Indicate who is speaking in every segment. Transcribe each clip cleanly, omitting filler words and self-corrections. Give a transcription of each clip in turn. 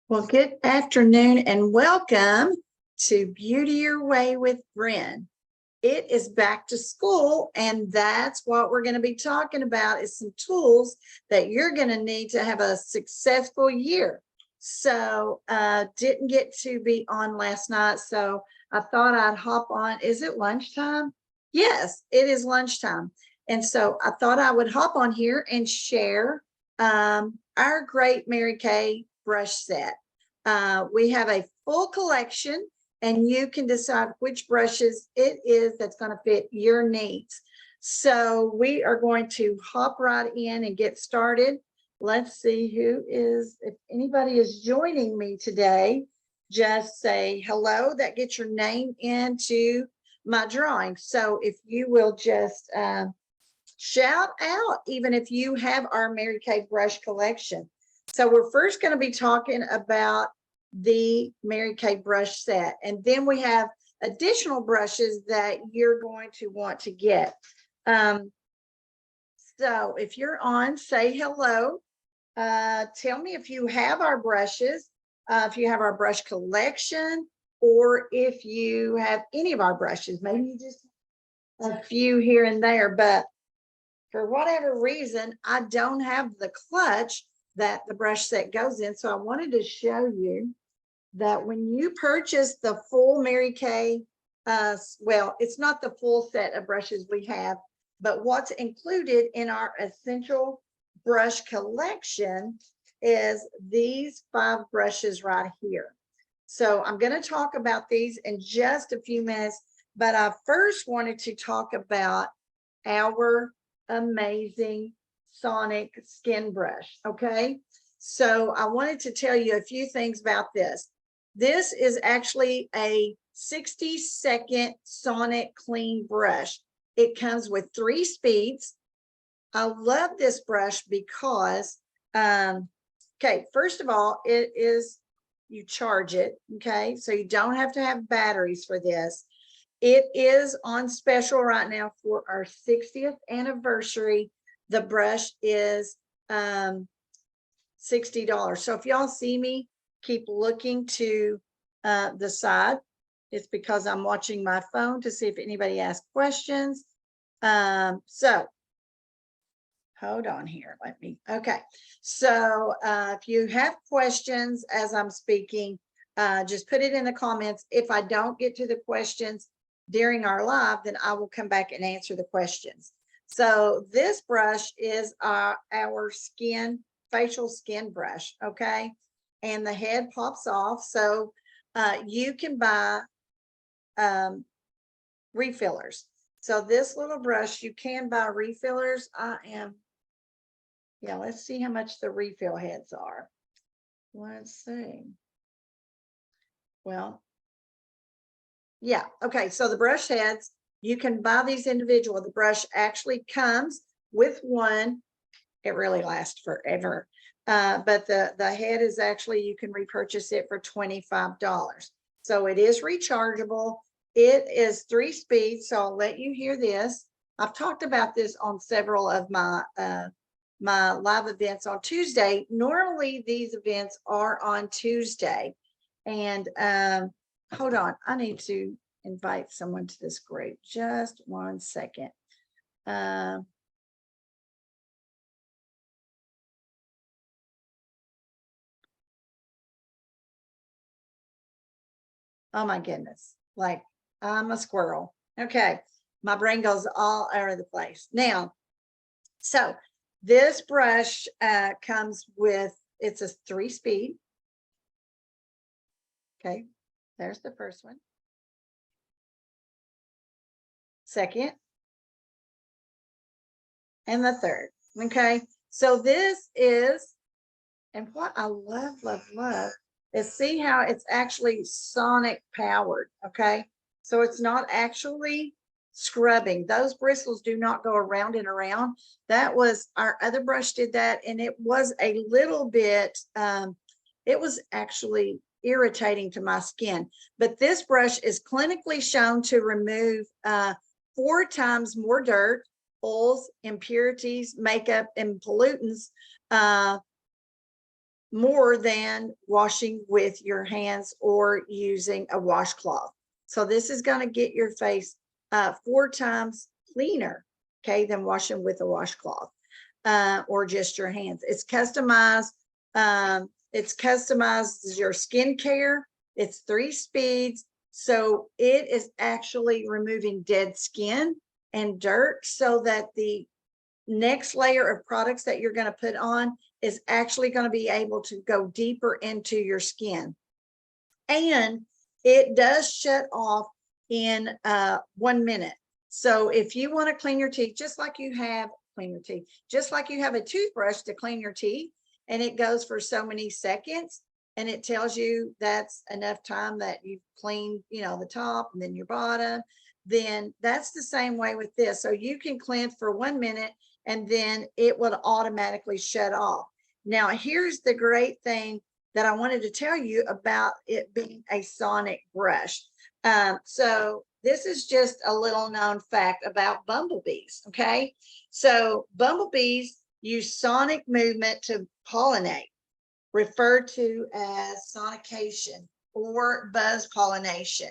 Speaker 1: Well, good afternoon and welcome to Beauty Your Way with Bryn. It is back to school, and that's what we're going to be talking about is some tools that you're going to need to have a successful year. So didn't get to be on last night, so I thought I'd hop on. Is it lunchtime? Yes, it is lunchtime. And so I thought I would hop on here and share our great Mary Kay brush set. We have a full collection, and you can decide which brushes it is that's going to fit your needs. So we are going to hop right in and get started. Let's see who is, if anybody is joining me today, just say hello. That gets your name into my drawing. So if you will just shout out, even if you have our Mary Kay brush collection. So we're first going to be talking about the Mary Kay brush set, and then we have additional brushes that you're going to want to get. So if you're on, say hello. Tell me if you have our brushes, if you have our brush collection, or if you have any of our brushes. Maybe you just a few here and there, but for whatever reason, I don't have the clutch that the brush set goes in. So I wanted to show you that when you purchase the full Mary Kay, well, it's not the full set of brushes we have, but what's included in our essential brush collection is these 5 brushes right here. So I'm going to talk about these in just a few minutes, but I first wanted to talk about our amazing sonic skin brush. Okay, so I wanted to tell you a few things about this. This is actually a 60-second sonic clean brush. It comes with 3 speeds. I love this brush because okay, first of all, it is, you charge it, okay, so you don't have to have batteries for this. It is on special right now for our 60th anniversary. The brush is $60. So if y'all see me keep looking to the side, it's because I'm watching my phone to see if anybody asks questions. So hold on here. Let me, okay. So if you have questions as I'm speaking, just put it in the comments. If I don't get to the questions during our live, then I will come back and answer the questions. So this brush is our facial skin brush, okay? And the head pops off. So you can buy refillers. So this little brush, you can buy refillers. Yeah, let's see how much the refill heads are. Let's see. Well, yeah, okay, so the brush heads, you can buy these individual. The brush actually comes with one. It really lasts forever. But the head is actually, you can repurchase it for $25. So it is rechargeable. It is 3 speeds. So I'll let you hear this. I've talked about this on several of my my live events on Tuesday. Normally these events are on Tuesday. And hold on, I need to invite someone to this group. Just 1 second. Oh my goodness, like I'm a squirrel. Okay, my brain goes all over the place. Now, so this brush comes with, it's a 3 speed. Okay, there's the first one. second, and the third. Okay, so this is, and what I love is see how it's actually sonic powered. Okay, so it's not actually scrubbing. Those bristles do not go around and around. That was our other brush did that, and it was a little bit it was actually irritating to my skin. But this brush is clinically shown to remove 4 times more dirt, oils, impurities, makeup, and pollutants more than washing with your hands or using a washcloth. So this is going to get your face 4 times cleaner, okay, than washing with a washcloth or just your hands. It's customized. It's customized your skincare. It's 3 speeds. So it is actually removing dead skin and dirt so that the next layer of products that you're going to put on is actually going to be able to go deeper into your skin. And it does shut off in 1 minute. So if you want to clean your teeth, just like you have just like you have a toothbrush to clean your teeth, and it goes for so many seconds, and it tells you that's enough time that you've cleaned, you know, the top and then your bottom, then that's the same way with this. So you can cleanse for 1 minute and then it will automatically shut off. Now, here's the great thing that I wanted to tell you about it being a sonic brush. So this is just a little known fact about bumblebees, okay? So bumblebees use sonic movement to pollinate, referred to as sonication or buzz pollination.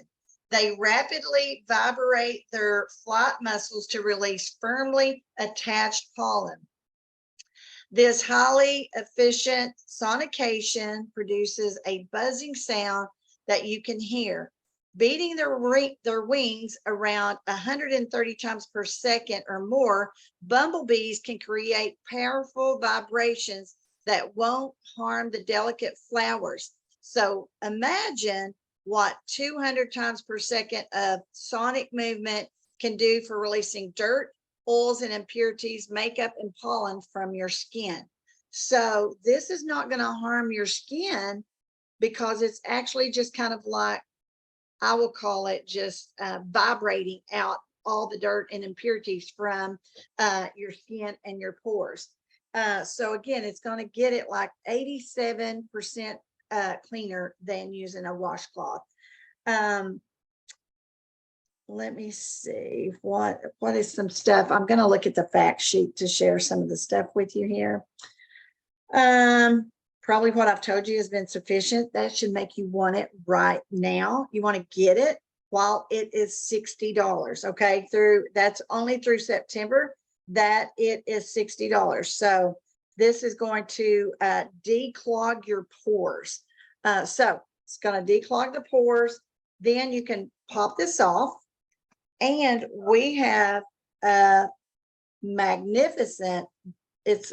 Speaker 1: They rapidly vibrate their flight muscles to release firmly attached pollen. This highly efficient sonication produces a buzzing sound that you can hear. Beating their wings around 130 times per second or more, bumblebees can create powerful vibrations that won't harm the delicate flowers. So imagine what 200 times per second of sonic movement can do for releasing dirt, oils, and impurities, makeup, and pollen from your skin. So this is not going to harm your skin because it's actually just kind of like, I will call it just vibrating out all the dirt and impurities from your skin and your pores. So again, it's going to get it like 87% cleaner than using a washcloth. Let me see what is some stuff. I'm going to look at the fact sheet to share some of the stuff with you here. Probably what I've told you has been sufficient. That should make you want it right now. You want to get it while it is $60. Okay, that's only through September that it is $60. So this is going to declog your pores. So it's going to declog the pores. Then you can pop this off, and we have a magnificent. It's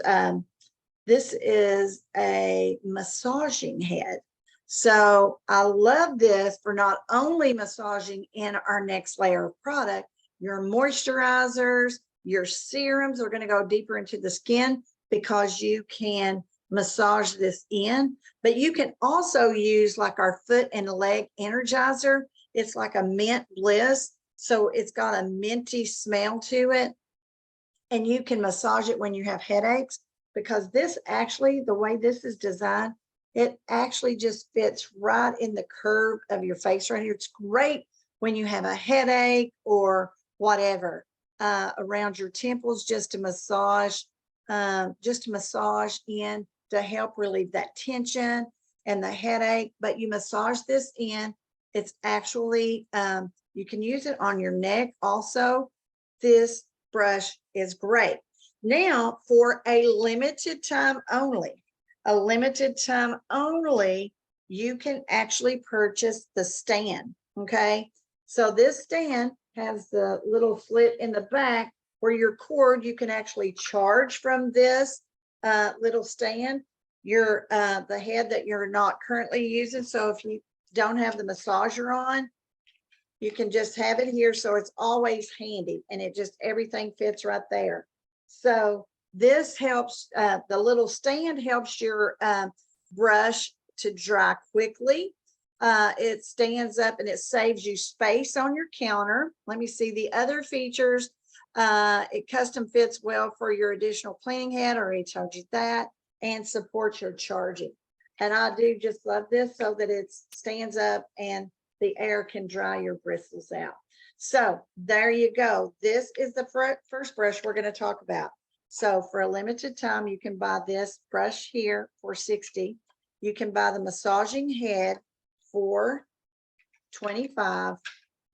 Speaker 1: this is a massaging head. So I love this for not only massaging in our next layer of product, your moisturizers, your serums are going to go deeper into the skin because you can massage this in, but you can also use like our foot and leg energizer. It's like a mint bliss. So it's got a minty smell to it, and you can massage it when you have headaches. Because this actually, the way this is designed, it actually just fits right in the curve of your face right here. It's great when you have a headache or whatever around your temples, just to massage in to help relieve that tension and the headache. But you massage this in. It's actually, you can use it on your neck also. This brush is great. Now, for a limited time only, you can actually purchase the stand, okay? So this stand has the little slit in the back where your cord, you can actually charge from this little stand, the head that you're not currently using. So if you don't have the massager on, You can just have it here, so it's always handy, and it just, everything fits right there. So this helps, the little stand helps your brush to dry quickly. It stands up and it saves you space on your counter. Let me see the other features. It custom fits well for your additional cleaning head. I already told you that, and supports your charging. And I do just love this so that it stands up and the air can dry your bristles out. So there you go. This is the first brush we're going to talk about. So for a limited time, you can buy this brush here for $60. You can buy the massaging head for $25,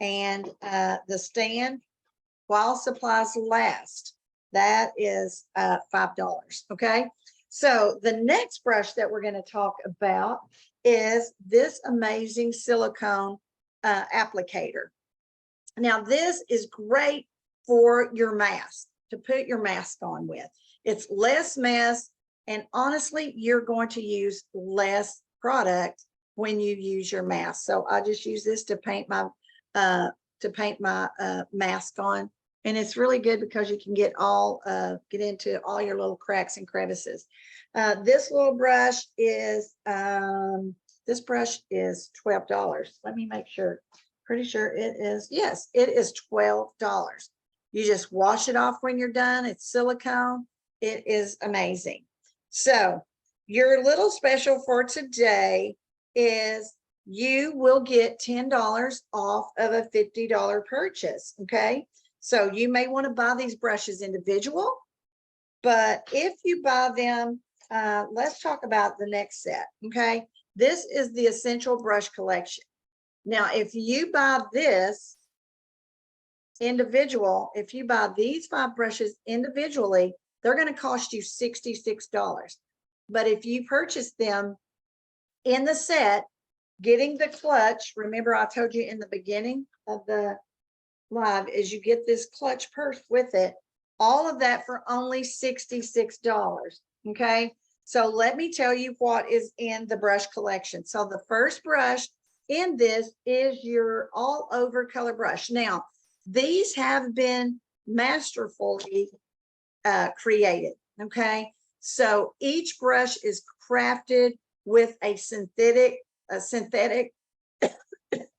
Speaker 1: and the stand, while supplies last, that is $5. Okay, so the next brush that we're going to talk about is this amazing silicone applicator. Now this is great for your mask, to put your mask on with. It's less mess, and honestly, you're going to use less product when you use your mask. So I just use this to paint my mask on, and it's really good because you can get into all your little cracks and crevices. This little brush is $12. Let me make sure. Pretty sure it is. Yes, it is $12. You just wash it off when you're done. It's silicone. It is amazing. So your little special for today is you will get $10 off of a $50 purchase. Okay, so you may want to buy these brushes individual, but if you buy them, let's talk about the next set. Okay, this is the Essential Brush Collection. Now, if you buy this individual, if you buy these 5 brushes individually, they're going to cost you $66. But if you purchase them in the set, getting the clutch, remember I told you in the beginning of the live, is you get this clutch purse with it, all of that for only $66. Okay, so let me tell you what is in the brush collection. So the first brush in this is your all over color brush. Now these have been masterfully created. Okay, so each brush is crafted with a synthetic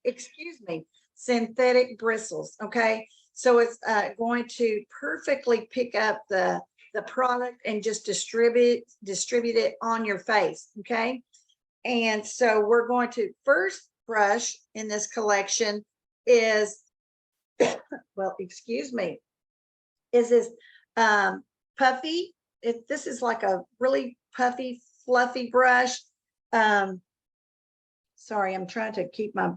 Speaker 1: excuse me, synthetic bristles. Okay, so it's going to perfectly pick up the product and just distribute it on your face. Okay, and so we're going to, first brush in this collection is well, excuse me, is this puffy. This is like a really puffy, fluffy brush. Sorry, I'm trying to keep my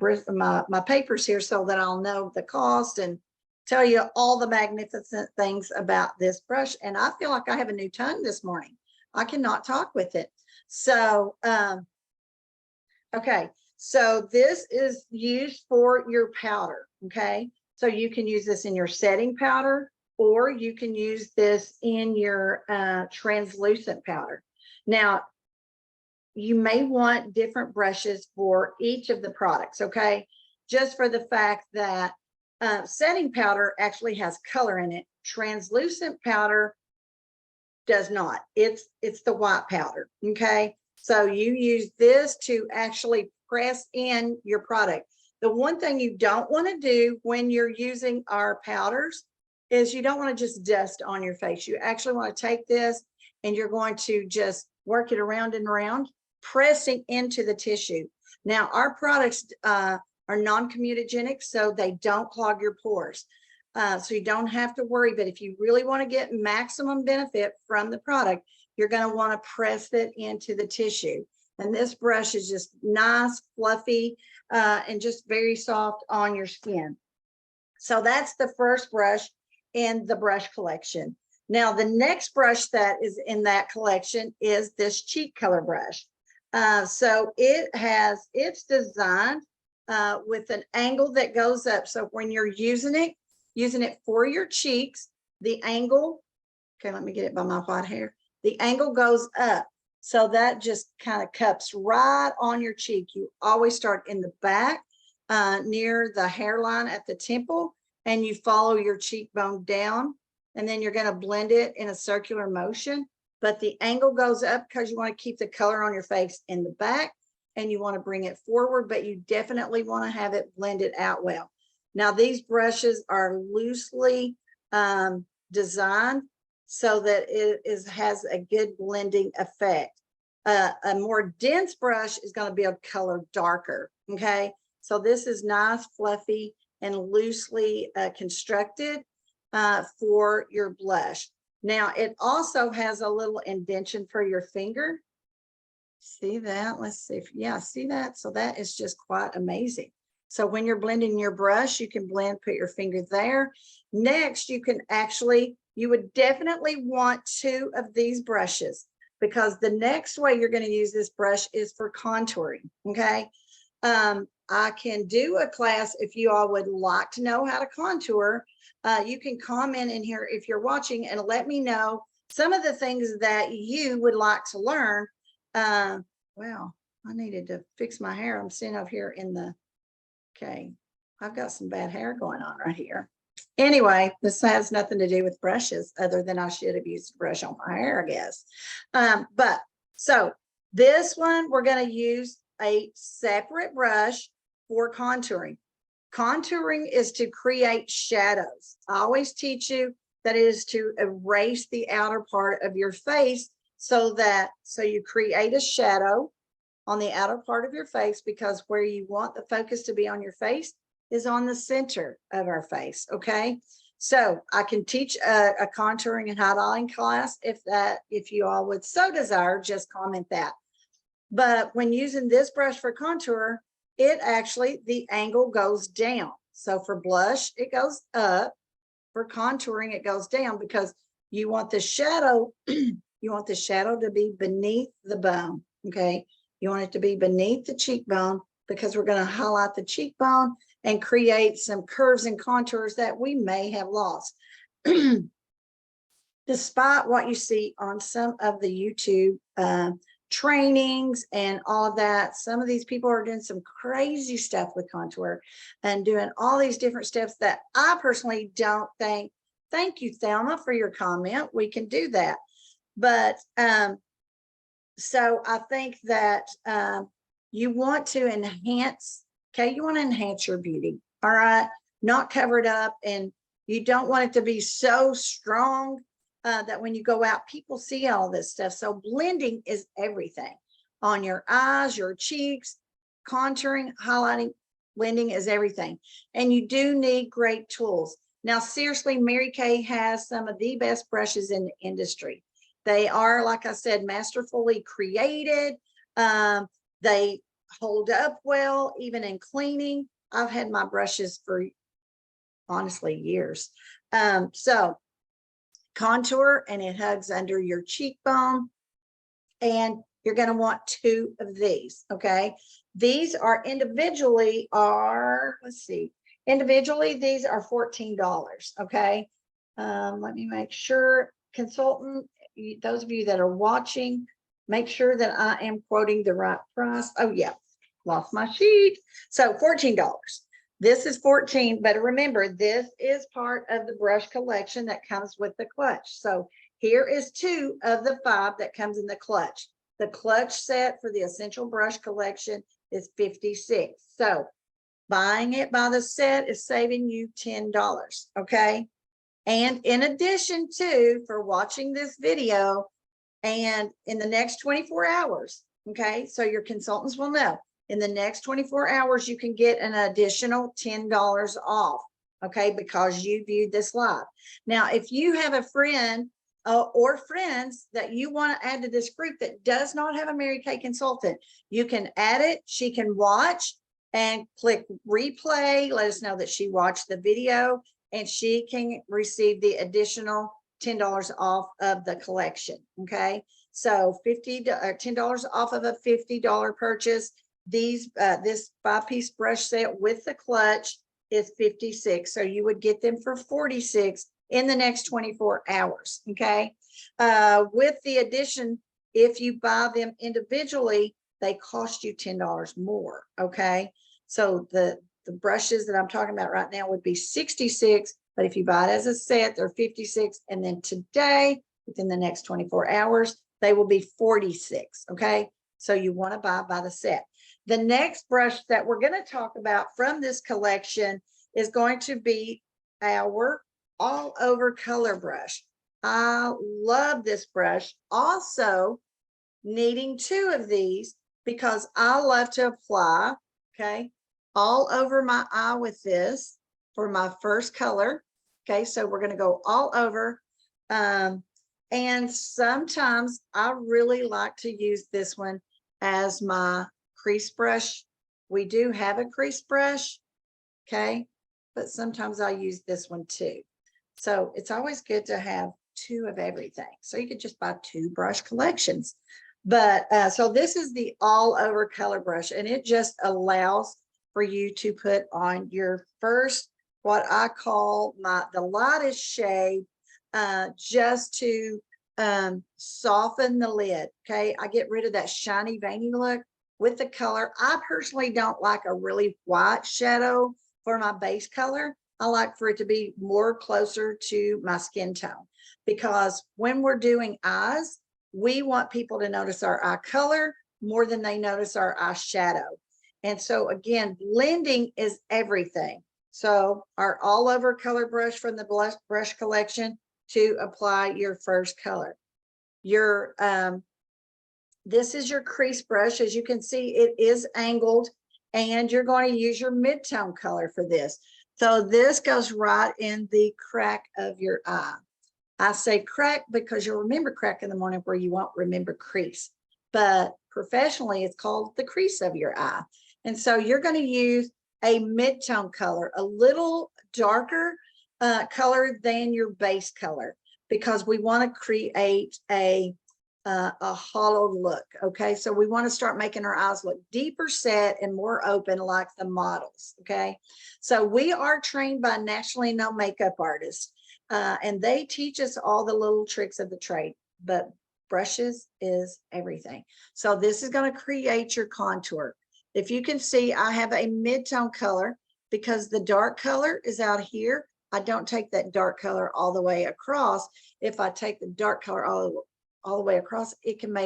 Speaker 1: papers here so that I'll know the cost and tell you all the magnificent things about this brush. And I feel like I have a new tongue this morning. I cannot talk with it. So, okay, so this is used for your powder. Okay, so you can use this in your setting powder, or you can use this in your translucent powder. Now, you may want different brushes for each of the products, okay? Just for the fact that setting powder actually has color in it. Translucent powder does not. It's the white powder, okay? So you use this to actually press in your product. The one thing you don't want to do when you're using our powders is you don't want to just dust on your face. You actually want to take this and you're going to just work it around and around, pressing into the tissue. Now, our products are non-comedogenic, so they don't clog your pores. So you don't have to worry, but if you really want to get maximum benefit from the product, you're going to want to press it into the tissue. And this brush is just nice, fluffy, and just very soft on your skin. So that's the first brush in the brush collection. Now, the next brush that is in that collection is this cheek color brush. So it's designed with an angle that goes up. So when you're using it for your cheeks, the angle, okay, let me get it by my white hair. The angle goes up. So that just kind of cups right on your cheek. You always start in the back near the hairline at the temple, and you follow your cheekbone down, and then you're going to blend it in a circular motion. But the angle goes up because you want to keep the color on your face in the back, and you want to bring it forward, but you definitely want to have it blended out well. Now, these brushes are loosely designed so that it has a good blending effect. A more dense brush is going to be a color darker. Okay, so this is nice, fluffy, and loosely constructed for your blush. Now, it also has a little indentation for your finger. See that? Let's see. Yeah, see that? So that is just quite amazing. So when you're blending your brush, you can blend, put your finger there. Next, you can actually, you would definitely want 2 of these brushes, because the next way you're going to use this brush is for contouring. Okay. I can do a class if you all would like to know how to contour. You can comment in here if you're watching and let me know some of the things that you would like to learn. Well, I needed to fix my hair. I'm sitting up here in the, okay, I've got some bad hair going on right here. Anyway, this has nothing to do with brushes other than I should have used a brush on my hair, I guess. But so this one, we're going to use a separate brush for contouring. Contouring is to create shadows. I always teach you that it is to erase the outer part of your face so you create a shadow on the outer part of your face, because where you want the focus to be on your face is on the center of our face. Okay, so I can teach a contouring and highlighting class if you all would so desire. Just comment that. But when using this brush for contour, it actually, the angle goes down. So for blush, it goes up. For contouring, it goes down, because you want the shadow, you want the shadow to be beneath the bone. Okay, you want it to be beneath the cheekbone, because we're going to highlight the cheekbone and create some curves and contours that we may have lost. Despite what you see on some of the YouTube trainings and all of that, some of these people are doing some crazy stuff with contour and doing all these different steps that I personally don't think. Thank you, Thelma, for your comment. We can do that. But so I think that you want to enhance, okay, you want to enhance your beauty, all right, not cover it up, and you don't want it to be so strong that when you go out, people see all this stuff. So blending is everything on your eyes, your cheeks, contouring, highlighting, blending is everything. And you do need great tools. Now, seriously, Mary Kay has some of the best brushes in the industry. They are, like I said, masterfully created. They hold up well, even in cleaning. I've had my brushes for honestly years. So contour, and it hugs under your cheekbone, and you're going to want 2 of these. Okay, these are individually let's see, individually these are $14. Okay, let me make sure, consultant, those of you that are watching, make sure that I am quoting the right price. Oh yeah, lost my sheet. So $14. This is $14, but remember, this is part of the brush collection that comes with the clutch. So here is 2 of the 5 that comes in the clutch. The clutch set for the Essential Brush Collection is $56. So buying it by the set is saving you $10, okay? And in addition to, for watching this video, and in the next 24 hours, okay, so your consultants will know, in the next 24 hours, you can get an additional $10 off, okay, because you viewed this live. Now, if you have a friend or friends that you want to add to this group that does not have a Mary Kay consultant, you can add it. She can watch and click replay. Let us know that she watched the video, and she can receive the additional $10 off of the collection, okay? So $10 off of a $50 purchase. This 5-piece brush set with the clutch is $56. So you would get them for $46 in the next 24 hours. Okay. With the addition, if you buy them individually, they cost you $10 more. Okay. So the the brushes that I'm talking about right now would be 66, but if you buy it as a set, they're 56. And then today, within the next 24 hours, they will be 46, okay? So you want to buy by the set. The next brush that we're going to talk about from this collection is going to be our all over color brush. I love this brush. Also, needing 2 of these because I love to apply, okay, all over my eye with this for my first color. Okay, so we're going to go all over. And sometimes I really like to use this one as my crease brush. We do have a crease brush, okay, but sometimes I use this one too. So it's always good to have 2 of everything. So you could just buy 2 brush collections. But so this is the all over color brush, and it just allows for you to put on your first, what I call the lightest shade, just to soften the lid. Okay, I get rid of that shiny veiny look with the color. I personally don't like a really white shadow for my base color. I like for it to be more closer to my skin tone, because when we're doing eyes, we want people to notice our eye color more than they notice our eye shadow. And so again, blending is everything. So our all over color brush from the brush collection to apply your first color. Your this is your crease brush. As you can see, it is angled, and you're going to use your mid-tone color for this. So this goes right in the crack of your eye. I say crack because you'll remember crack in the morning where you won't remember crease. But professionally, it's called the crease of your eye. And so you're going to use a mid-tone color, a little darker color than your base color, because we want to create a hollowed look. Okay, so we want to start making our eyes look deeper set and more open like the models. Okay, so we are trained by nationally known makeup artists, and they teach us all the little tricks of the trade, but brushes is everything. So this is going to create your contour. If you can see, I have a mid-tone color because the dark color is out here. I don't take that dark color all the way across. If I take the dark color all the way across, it can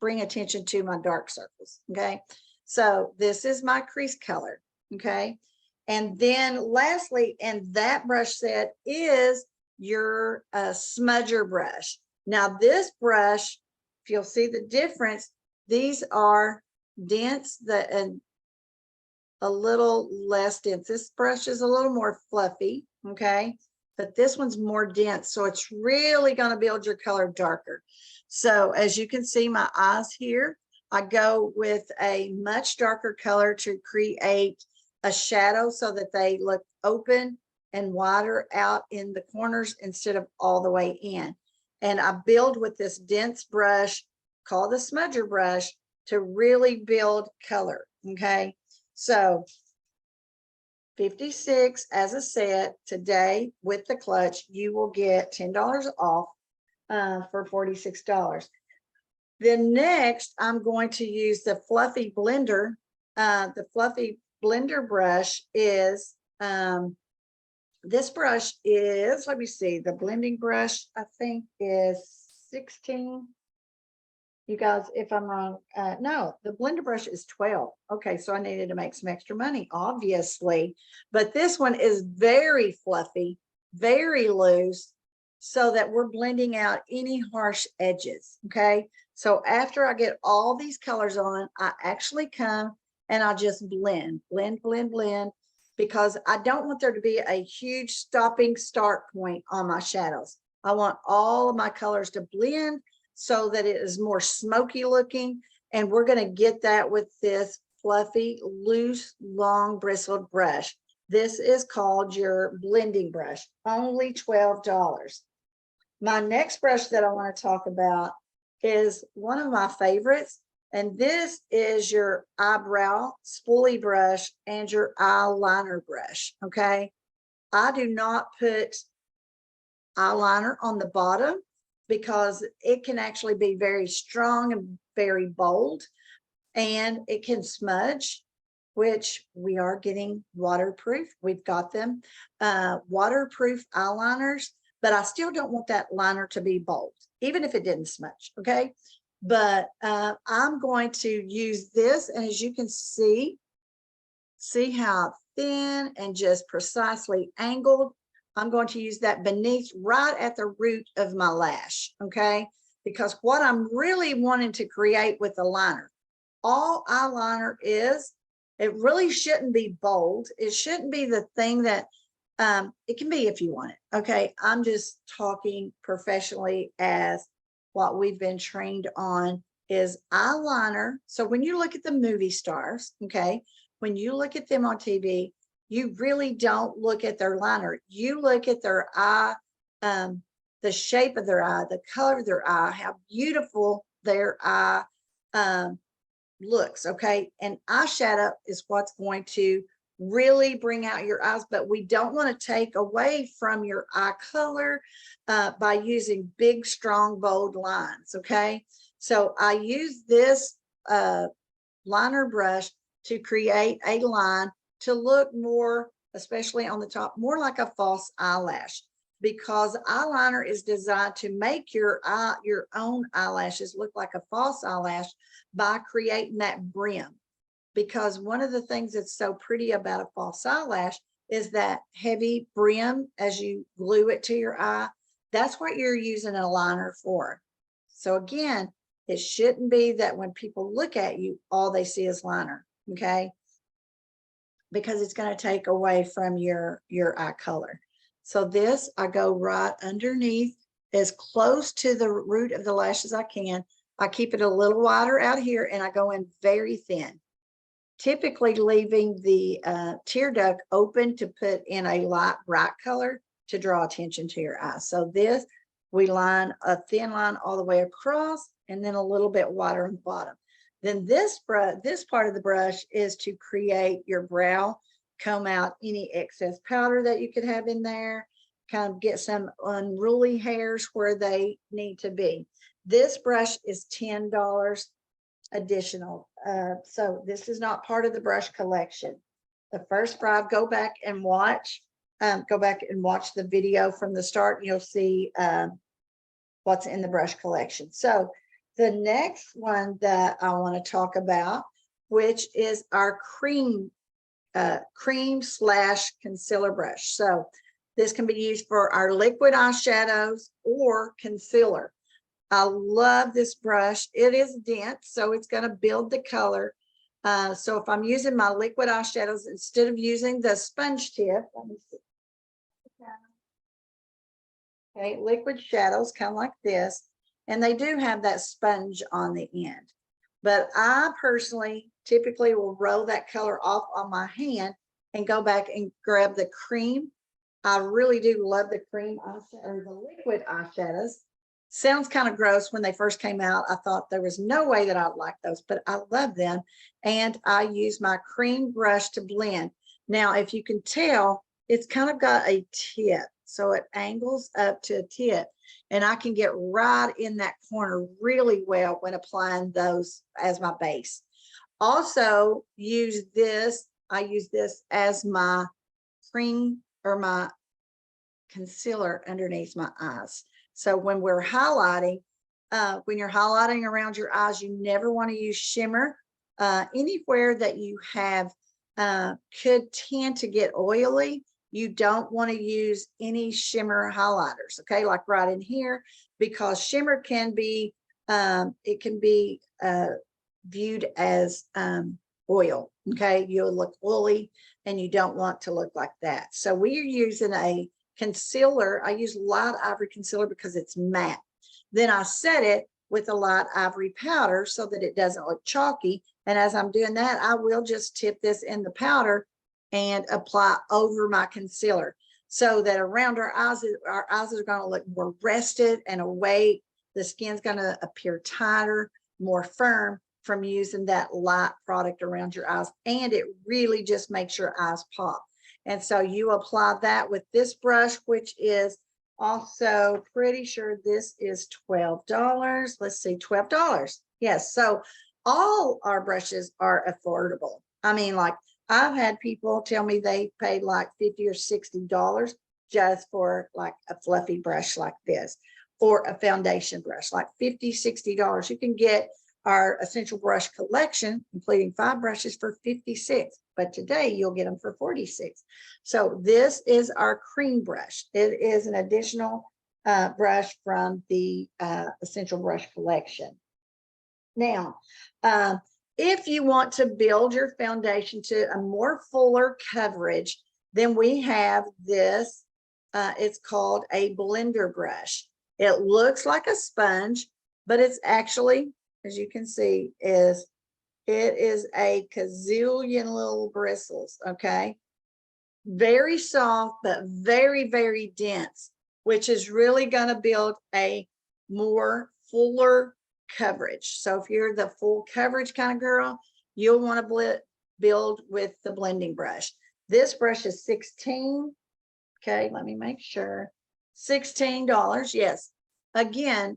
Speaker 1: bring attention to my dark circles. Okay, so this is my crease color. Okay, and then lastly, and that brush set is your smudger brush. Now this brush, if you'll see the difference, these are dense, and a little less dense. This brush is a little more fluffy, okay, but this one's more dense, so it's really going to build your color darker. So as you can see, my eyes here, I go with a much darker color to create a shadow so that they look open and wider out in the corners instead of all the way in. And I build with this dense brush called the smudger brush to really build color. Okay, so 56 as a set today with the clutch, you will get $10 off for $46. Then next, I'm going to use the fluffy blender. The fluffy blender brush is this brush is, let me see, the blending brush I think is 16. You guys, if I'm wrong, no, the blender brush is 12. Okay, so I needed to make some extra money, obviously. But this one is very fluffy, very loose, so that we're blending out any harsh edges. Okay, so after I get all these colors on, I actually come and I just blend, because I don't want there to be a huge stopping start point on my shadows. I want all of my colors to blend so that it is more smoky looking. And we're going to get that with this fluffy, loose, long bristled brush. This is called your blending brush, only $12. My next brush that I want to talk about is one of my favorites. And this is your eyebrow spoolie brush and your eyeliner brush. Okay, I do not put eyeliner on the bottom because it can actually be very strong and very bold, and it can smudge which we are getting waterproof. We've got them waterproof eyeliners, but I still don't want that liner to be bold, even if it didn't smudge, okay? But I'm going to use this, and as you can see how thin and just precisely angled. I'm going to use that beneath, right at the root of my lash, okay? Because what I'm really wanting to create with the liner, all eyeliner is, it really shouldn't be bold. It shouldn't be the thing that, it can be if you want it, okay? I'm just talking professionally as what we've been trained on is eyeliner. So when you look at the movie stars, okay, when you look at them on TV, you really don't look at their liner. You look at their eye, the shape of their eye, the color of their eye, how beautiful their eye looks, okay? And eyeshadow is what's going to really bring out your eyes, but we don't want to take away from your eye color by using big, strong, bold lines, okay? So I use this liner brush to create a line to look more, especially on the top, more like a false eyelash, because eyeliner is designed to make your own eyelashes look like a false eyelash by creating that brim. Because one of the things that's so pretty about a false eyelash is that heavy brim as you glue it to your eye. That's what you're using a liner for. So again, it shouldn't be that when people look at you, all they see is liner, okay? Because it's going to take away from your eye color. So this, I go right underneath, as close to the root of the lash as I can. I keep it a little wider out here, and I go in very thin, typically leaving the tear duct open to put in a light bright color to draw attention to your eye. So this, we line a thin line all the way across, and then a little bit wider on the bottom. Then this part of the brush is to create your brow, comb out any excess powder that you could have in there, kind of get some unruly hairs where they need to be. This brush is $10 additional. So this is not part of the brush collection. The first 5, go back and watch the video from the start. You'll see what's in the brush collection. So the next one that I want to talk about, which is our cream / concealer brush. So this can be used for our liquid eyeshadows or concealer. I love this brush. It is dense, so it's going to build the color. So if I'm using my liquid eyeshadows, instead of using the sponge tip, let me see. Okay, liquid shadows come like this, and they do have that sponge on the end. But I personally typically will roll that color off on my hand and go back and grab the cream. I really do love the cream eyeshadow, or the liquid eyeshadows. Sounds kind of gross. When they first came out, I thought there was no way that I'd like those, but I love them. And I use my cream brush to blend. Now, if you can tell, it's kind of got a tip. So it angles up to a tip. And I can get right in that corner really well when applying those as my base. Also use this. I use this as my cream or my concealer underneath my eyes. So when we're highlighting, when you're highlighting around your eyes, you never want to use shimmer. Anywhere that you have could tend to get oily, you don't want to use any shimmer highlighters, okay? Like right in here, because shimmer can be, it can be viewed as oil, okay? You'll look oily, and you don't want to look like that. So we are using a concealer. I use light ivory concealer because it's matte. Then I set it with a light ivory powder so that it doesn't look chalky. And as I'm doing that, I will just tip this in the powder and apply over my concealer so that around our eyes are going to look more rested and awake. The skin's going to appear tighter, more firm from using that light product around your eyes. And it really just makes your eyes pop. And so you apply that with this brush, which is also pretty sure this is $12. Let's see, $12. Yes. So all our brushes are affordable. I mean, like, I've had people tell me they paid like $50 or $60 just for like a fluffy brush like this, or a foundation brush, like $50, $60. You can get our essential brush collection, including 5 brushes, for $56, but today you'll get them for $46. So this is our cream brush. It is an additional brush from the essential brush collection. Now, if you want to build your foundation to a more fuller coverage, then we have this. It's called a blender brush. It looks like a sponge, but it's actually, as you can see, it is a gazillion little bristles. Okay, very soft, but very, very dense, which is really going to build a more fuller coverage. So if you're the full coverage kind of girl, you'll want to build with the blending brush. This brush is $16. Okay, let me make sure. $16. Yes. Again,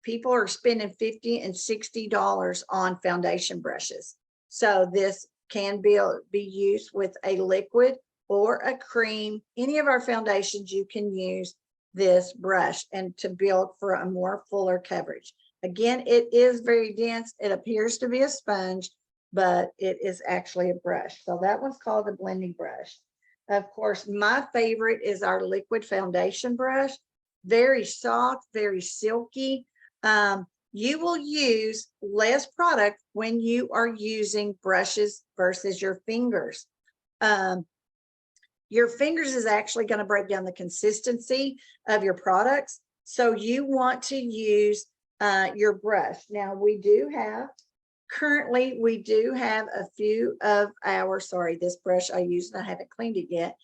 Speaker 1: people are spending $50 and $60 on foundation brushes. So this can be used with a liquid or a cream. Any of our foundations, you can use this brush and to build for a more fuller coverage. Again, it is very dense. It appears to be a sponge, but it is actually a brush. So that one's called the blending brush. Of course, my favorite is our liquid foundation brush. Very soft, very silky. You will use less product when you are using brushes versus your fingers. Your fingers is actually going to break down the consistency of your products. So you want to use your brush. Now currently we do have a few of our, sorry, this brush I used and I haven't cleaned it yet,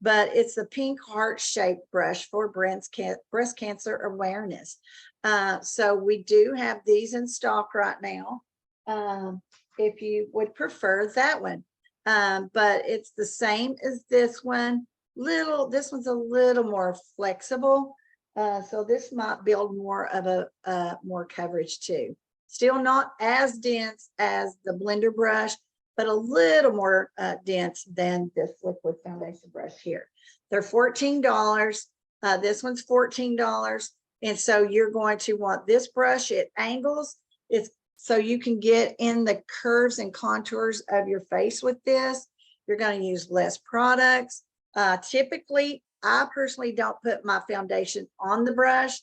Speaker 1: but it's the pink heart-shaped brush for breast cancer awareness. So we do have these in stock right now, if you would prefer that one. But it's the same as this one. This one's a little more flexible. So this might build more of a more coverage too. Still not as dense as the blender brush, but a little more dense than this liquid foundation brush here. They're $14. This one's $14. And so you're going to want this brush. It angles. It's so you can get in the curves and contours of your face with this. You're going to use less products. Typically, I personally don't put my foundation on the brush,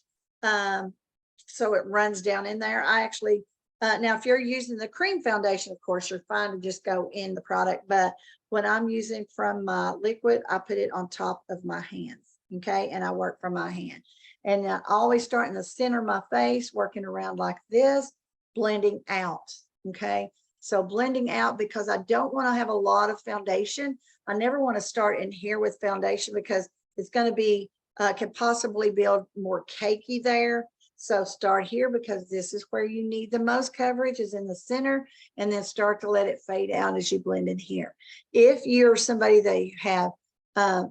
Speaker 1: so it runs down in there. I actually, now if you're using the cream foundation, of course, you're fine to just go in the product. But when I'm using from my liquid, I put it on top of my hands, okay? And I work from my hand. And I always start in the center of my face, working around like this, blending out, okay? So blending out, because I don't want to have a lot of foundation. I never want to start in here with foundation because it's going to be, can possibly build more cakey there. So start here because this is where you need the most coverage, is in the center, and then start to let it fade out as you blend in here. If you're somebody that you have,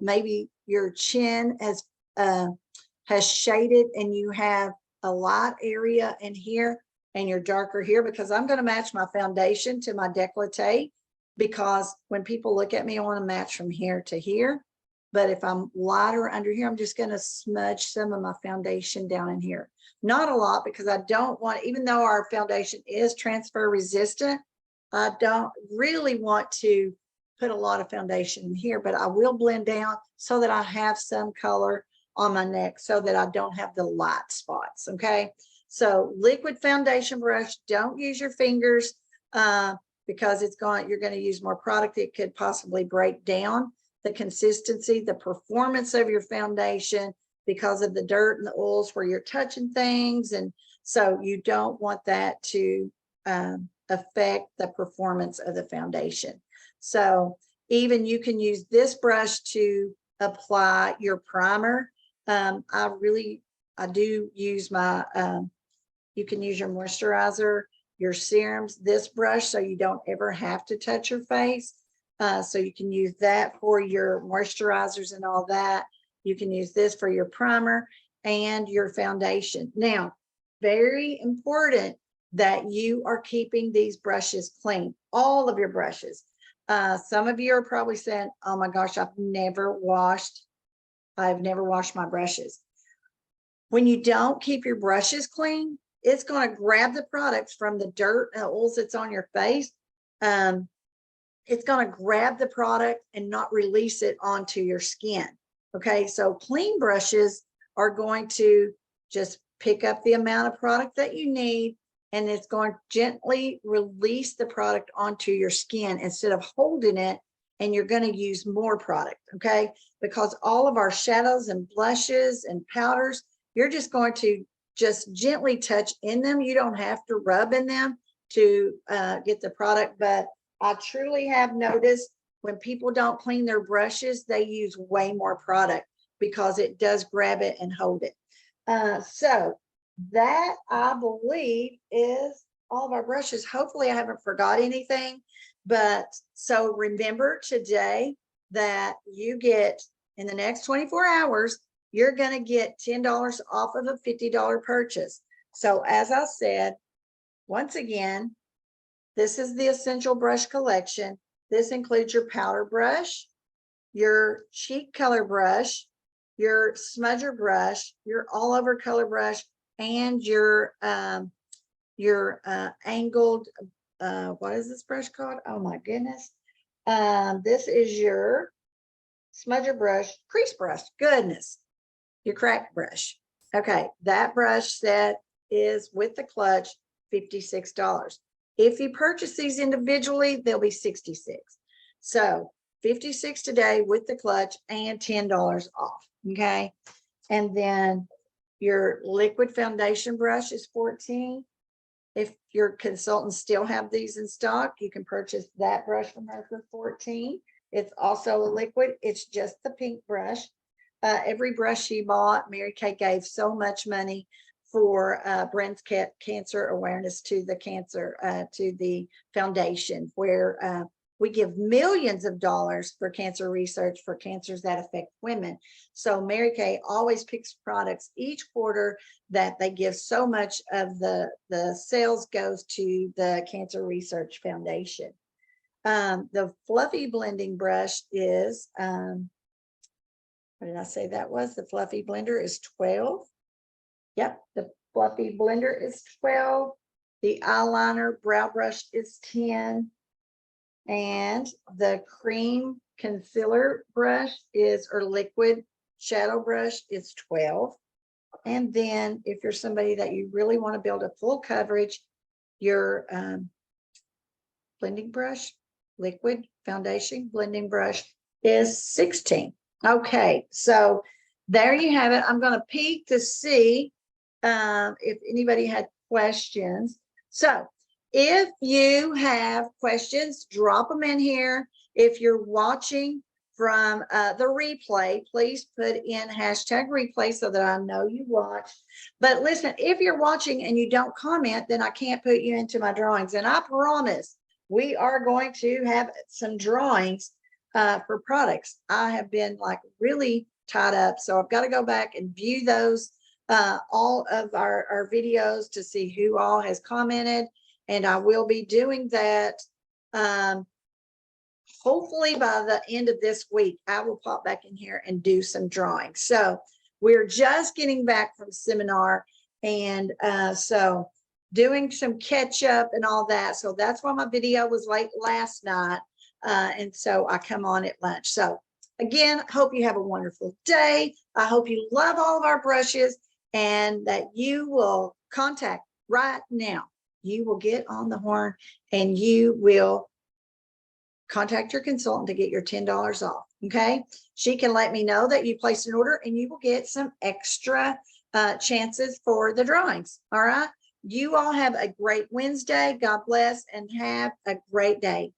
Speaker 1: maybe your chin has shaded and you have a light area in here and you're darker here, because I'm going to match my foundation to my décolleté, because when people look at me, I want to match from here to here. But if I'm lighter under here, I'm just going to smudge some of my foundation down in here. Not a lot, because I don't want, even though our foundation is transfer resistant, I don't really want to put a lot of foundation in here, but I will blend down so that I have some color on my neck so that I don't have the light spots, okay? So liquid foundation brush, don't use your fingers because you're going to use more product. It could possibly break down the consistency, the performance of your foundation because of the dirt and the oils where you're touching things. And so you don't want that to affect the performance of the foundation. So even you can use this brush to apply your primer. I do use my, you can use your moisturizer, your serums, this brush, so you don't ever have to touch your face. So you can use that for your moisturizers and all that. You can use this for your primer and your foundation. Now, very important that you are keeping these brushes clean, all of your brushes. Some of you are probably saying, oh my gosh, I've never washed my brushes. When you don't keep your brushes clean, it's going to grab the products from the dirt and oils that's on your face. It's going to grab the product and not release it onto your skin. Okay, so clean brushes are going to just pick up the amount of product that you need, and it's going to gently release the product onto your skin instead of holding it, and you're going to use more product. Okay, because all of our shadows and blushes and powders, you're just going to just gently touch in them. You don't have to rub in them to get the product, but I truly have noticed when people don't clean their brushes, they use way more product because it does grab it and hold it. So that, I believe, is all of our brushes. Hopefully I haven't forgot anything, but so remember today that you get, in the next 24 hours, you're going to get $10 off of a $50 purchase. So as I said, once again, this is the Essential Brush Collection. This includes your powder brush, your cheek color brush, your smudger brush, your all over color brush, and your angled, what is this brush called? Oh my goodness. This is your smudger brush, crease brush, goodness, your crack brush. Okay, that brush set is with the clutch, $56. If you purchase these individually, they'll be $66. So $56 today with the clutch and $10 off. Okay. And then your liquid foundation brush is $14. If your consultants still have these in stock, you can purchase that brush from her for $14. It's also a liquid. It's just the pink brush. Every brush she bought, Mary Kay gave so much money for breast cancer awareness to the foundation, where we give millions of dollars for cancer research for cancers that affect women. So Mary Kay always picks products each quarter that they give so much of the sales goes to the Cancer Research Foundation. The fluffy blending brush is, what did I say that was? The fluffy blender is $12. Yep, the fluffy blender is $12. The eyeliner brow brush is $10. And the cream concealer brush is, or liquid shadow brush is $12. And then if you're somebody that you really want to build a full coverage, your blending brush, liquid foundation blending brush is $16. Okay, so there you have it. I'm going to peek to see if anybody had questions. So if you have questions, drop them in here. If you're watching from the replay, please put in #replay so that I know you watched. But listen, if you're watching and you don't comment, then I can't put you into my drawings. And I promise we are going to have some drawings for products. I have been like really tied up, so I've got to go back and view those, all of our videos to see who all has commented. And I will be doing that hopefully by the end of this week. I will pop back in here and do some drawings. So we're just getting back from seminar, and so doing some catch up and all that. So that's why my video was late last night. And so I come on at lunch. So again, hope you have a wonderful day. I hope you love all of our brushes and that you will contact right now. You will get on the horn and you will contact your consultant to get your $10 off. Okay. She can let me know that you placed an order and you will get some extra chances for the drawings. All right. You all have a great Wednesday. God bless and have a great day.